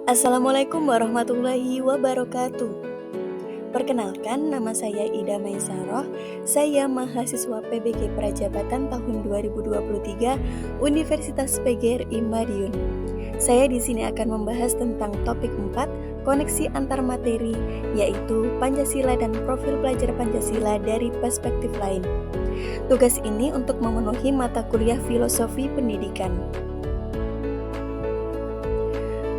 Assalamualaikum warahmatullahi wabarakatuh. Perkenalkan, nama saya Ida Maisaroh. Saya mahasiswa PBG Prajabatan tahun 2023 Universitas PGRI Madiun. Saya di sini akan membahas tentang topik 4, koneksi antar materi, yaitu Pancasila dan profil pelajar Pancasila dari perspektif lain. Tugas ini untuk memenuhi mata kuliah filosofi pendidikan.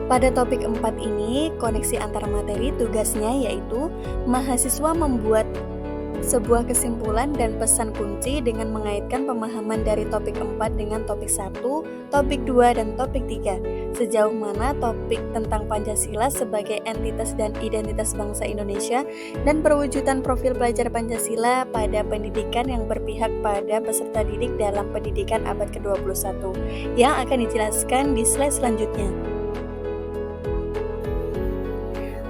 Pada topik 4 ini, koneksi antar materi, tugasnya yaitu mahasiswa membuat sebuah kesimpulan dan pesan kunci dengan mengaitkan pemahaman dari topik 4 dengan topik 1, topik 2, dan topik 3. Sejauh mana topik tentang Pancasila sebagai entitas dan identitas bangsa Indonesia dan perwujudan profil pelajar Pancasila pada pendidikan yang berpihak pada peserta didik dalam pendidikan abad ke-21 yang akan dijelaskan di slide selanjutnya.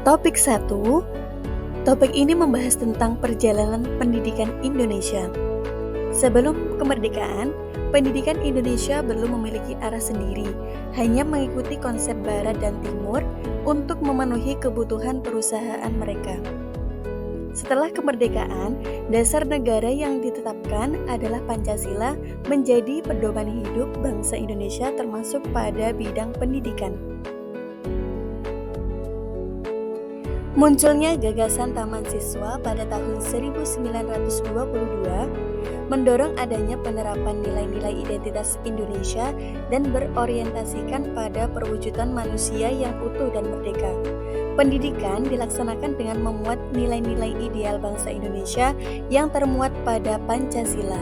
Topik 1, topik ini membahas tentang perjalanan pendidikan Indonesia. Sebelum kemerdekaan, pendidikan Indonesia belum memiliki arah sendiri, hanya mengikuti konsep Barat dan Timur untuk memenuhi kebutuhan perusahaan mereka. Setelah kemerdekaan, dasar negara yang ditetapkan adalah Pancasila menjadi pedoman hidup bangsa Indonesia termasuk pada bidang pendidikan. Munculnya gagasan Taman Siswa pada tahun 1922 mendorong adanya penerapan nilai-nilai identitas Indonesia dan berorientasikan pada perwujudan manusia yang utuh dan merdeka. Pendidikan dilaksanakan dengan memuat nilai-nilai ideal bangsa Indonesia yang termuat pada Pancasila.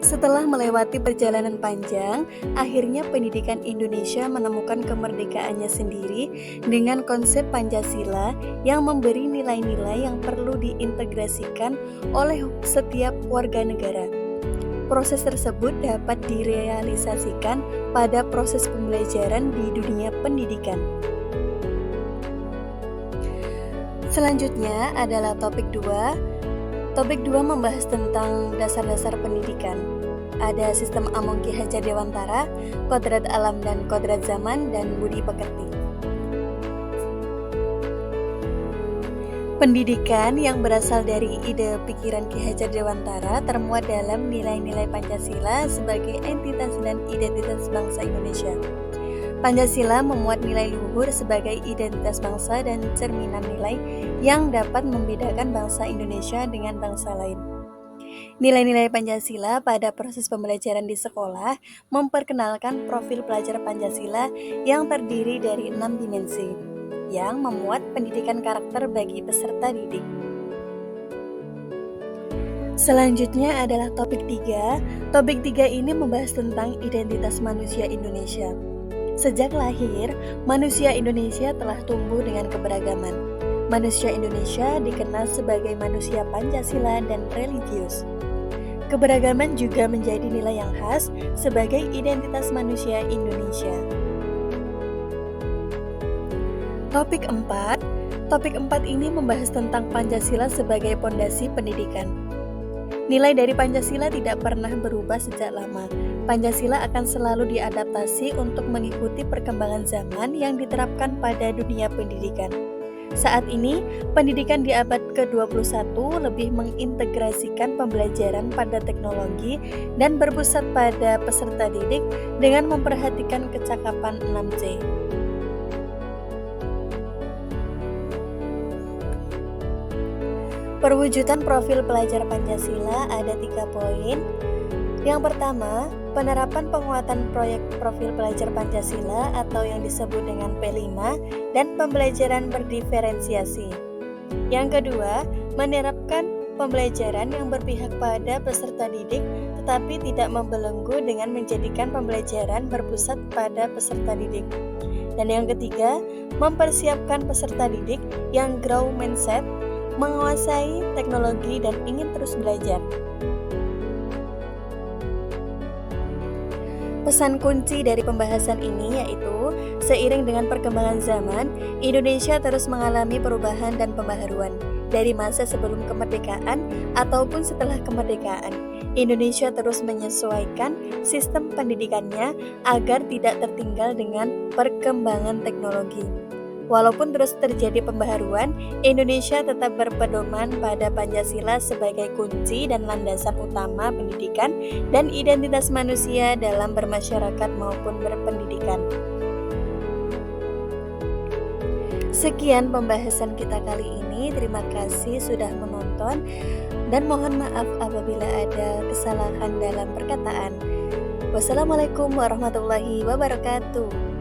Setelah melewati perjalanan panjang, akhirnya pendidikan Indonesia menemukan kemerdekaannya sendiri dengan konsep Pancasila yang memberi nilai-nilai yang perlu diintegrasikan oleh setiap warga negara. Proses tersebut dapat direalisasikan pada proses pembelajaran di dunia pendidikan. Selanjutnya adalah topik 2. Topik 2 membahas tentang dasar-dasar pendidikan. Ada sistem Among Ki Hajar Dewantara, kodrat alam dan kodrat zaman, dan budi pekerti. Pendidikan yang berasal dari ide pikiran Ki Hajar Dewantara termuat dalam nilai-nilai Pancasila sebagai entitas dan identitas bangsa Indonesia. Pancasila memuat nilai luhur sebagai identitas bangsa dan cerminan nilai yang dapat membedakan bangsa Indonesia dengan bangsa lain. Nilai-nilai Pancasila pada proses pembelajaran di sekolah memperkenalkan profil pelajar Pancasila yang terdiri dari 6 dimensi, yang memuat pendidikan karakter bagi peserta didik. Selanjutnya adalah topik 3. Topik 3 ini membahas tentang identitas manusia Indonesia. Sejak lahir, manusia Indonesia telah tumbuh dengan keberagaman. Manusia Indonesia dikenal sebagai manusia Pancasila dan religius. Keberagaman juga menjadi nilai yang khas sebagai identitas manusia Indonesia. Topik 4. Topik 4 ini membahas tentang Pancasila sebagai pondasi pendidikan. Nilai dari Pancasila tidak pernah berubah sejak lama. Pancasila akan selalu diadaptasi untuk mengikuti perkembangan zaman yang diterapkan pada dunia pendidikan. Saat ini, pendidikan di abad ke-21 lebih mengintegrasikan pembelajaran pada teknologi dan berpusat pada peserta didik dengan memperhatikan kecakapan 6C. Perwujudan profil pelajar Pancasila ada 3 poin. Yang pertama, penerapan penguatan proyek profil pelajar Pancasila atau yang disebut dengan P5 dan pembelajaran berdiferensiasi. Yang kedua, menerapkan pembelajaran yang berpihak pada peserta didik tetapi tidak membelenggu dengan menjadikan pembelajaran berpusat pada peserta didik. Dan yang ketiga, mempersiapkan peserta didik yang grow mindset, menguasai teknologi dan ingin terus belajar. Pesan kunci dari pembahasan ini yaitu, seiring dengan perkembangan zaman, Indonesia terus mengalami perubahan dan pembaharuan. dari masa sebelum kemerdekaan ataupun setelah kemerdekaan. Indonesia terus menyesuaikan sistem pendidikannya agar tidak tertinggal dengan perkembangan teknologi. Walaupun terus terjadi pembaharuan, Indonesia tetap berpedoman pada Pancasila sebagai kunci dan landasan utama pendidikan dan identitas manusia dalam bermasyarakat maupun berpendidikan. Sekian pembahasan kita kali ini. Terima kasih sudah menonton dan mohon maaf apabila ada kesalahan dalam perkataan. Wassalamualaikum warahmatullahi wabarakatuh.